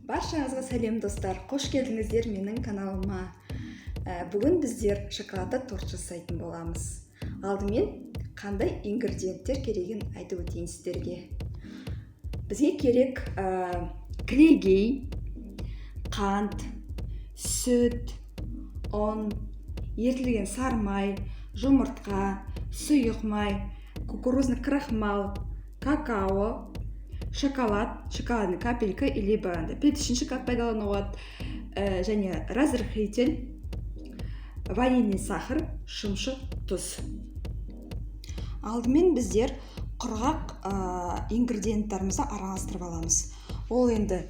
Баршаңызға сәлем достар, қош келдіңіздер менің каналыма. Бүгін біздер шоколадты торт жасайтын боламыз. Алдымен қандай ингредиенттер керегін айтып өтейін сіздерге. Бізге керек кілегей, қант, сүт, ұн, ерітілген сары май, жұмыртқа, сұйық май, кукурузный крахмал, какао, шоколадный капелька или плиточный шоколад пайдалануға болады, және разрыхлитель, ванильный сахар, шымшы тұз. Алдымен біздер құрғақ ингредиенттарымызды араластырып аламыз. Ол енді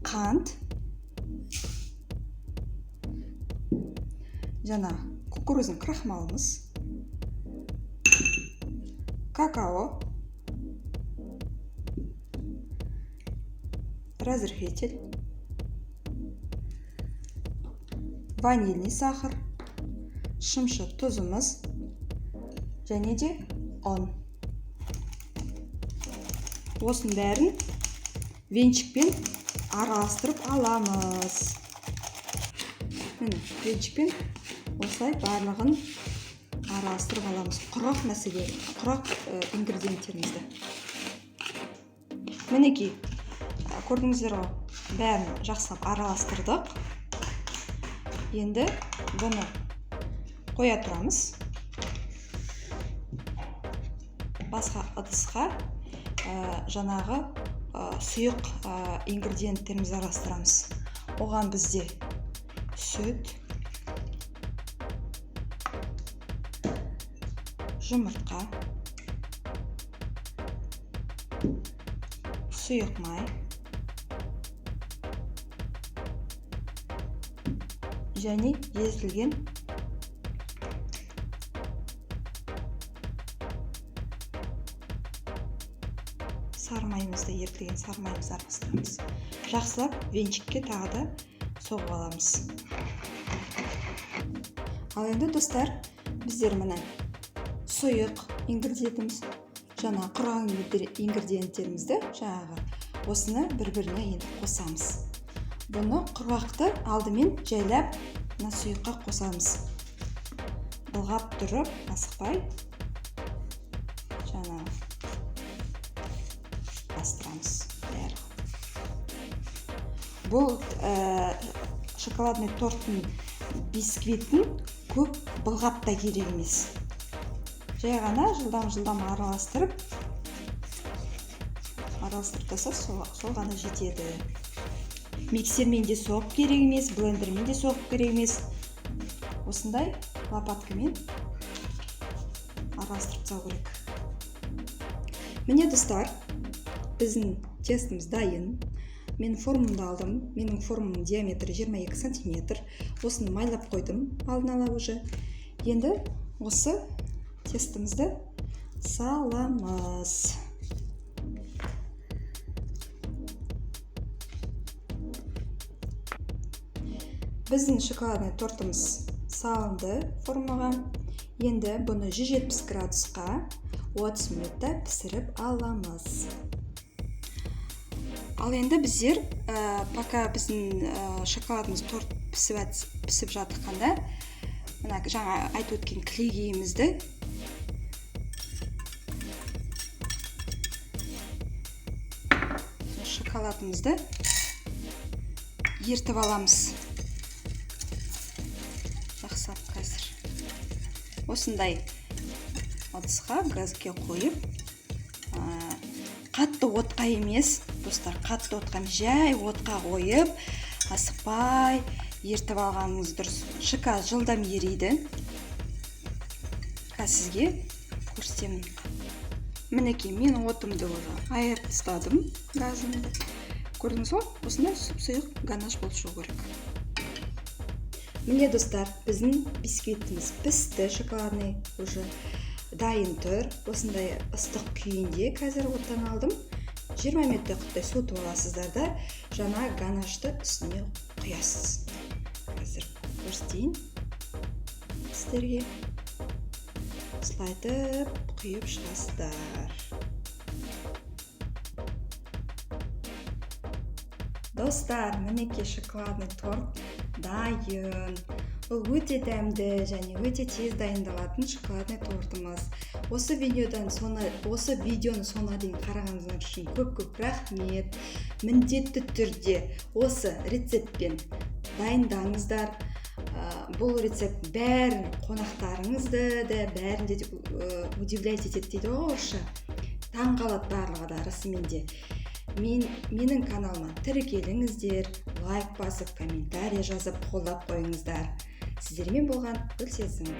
қант, жаңа кукурузный крахмалымыз, какао, разрыхлитель, ванильный сахар, шымшы тұзымыз және де ұн. Осының бәрін венчикпен араластырып аламыз. Міне, венчикпен осылай барлығын араластырып аламыз. Құрақ ингредиенттерімізді. Мінекей, көрдіңіздер ғой, бәрін жақсылап араластырдық. Енді бұны қоя тұрамыз. Басқа ыдысқа жаңағы сұйық ингредиенттерімізді араластырамыз. Оған бізде сүт, жұмыртқа, сұйық май және ерітілген сары майымызды араластырамыз. Жақсылап венчикке тағы да соғып аламыз. Ал енді достар, біздер мына сұйық ингредиентіміз, жаңа құрған ингредиенттерімізді осыны бір-біріне енді қосамыз. Бұны құрғақты алдымен жайлап сұйыққа қосамыз. Былғап тұрып, асықпай жаңа бастырамыз. Бұл шоколадный торттың бисквитін көп былғап та керек емес. Жай ғана жылдам араластырып таса, сол ғана жетеді. Миксермен де соғып керек емес, блендермен де соғып керек емес. Осындай лопаткамен араластырып тастау керек. Міне достар, біздің тестіміз дайын. Мен формамды алдым. Менің формамның диаметрі 22 см. Осыны майлап қойдым алдын ала уже. Енді осы тестімізді саламыз. Біздің шоколадный тортымыз салынды формаға. Енді бұны 170 градусқа 30 минутта пісіріп аламыз. Ал енді біздер, пока біздің шоколадымыз торт пісіп жатқанда, жаңа айтып өткен кілегейімізді шоколадымызды ертіп аламыз. Жақсап қазір. Осындай ыдысқа газге қойып, қатты отқа емес, достар, қатты отқа, жай отқа қойып, асықпай ертіп алғаныңыз дұрыс. Шоколад жылдам ериді. Сізге көрсетемін. Мінекей, мен отымды айырып тастадым газымды. Көрдіңіз ғой, осындай сұйық ганаш болып шығу керек. Міне достар, біздің бисквитіміз пісті, шоколадный уже дайын тұр. Осындай ыстық күйінде қазір оттан алдым. 20 минутта құттай суытып аласыздар да, жаңа ганашты үстіне құясыз. Қазір көрсетейін сіздерге. Слайдып құйып шығасыздар. Достар, мінекей шоколадный торт дайын. Бұл өте дәмді және өте тез дайындалатын шоколадный тортымыз. Осы видеоны соңына дейін қарағаныңыздар үшін көп рахмет. Міндетті түрде осы рецептпен дайындаңыздар. Бұл рецепт бәрін қонақтарыңызды да бәрін де удивлять етеді дейді ғой орысша. Таң қалады барлығы да расымен де. Менің каналыма тіркеліңіздер, лайк басып, комментарий жазып, қолдап қойыңыздар. Сіздермен болған Гүлсезім.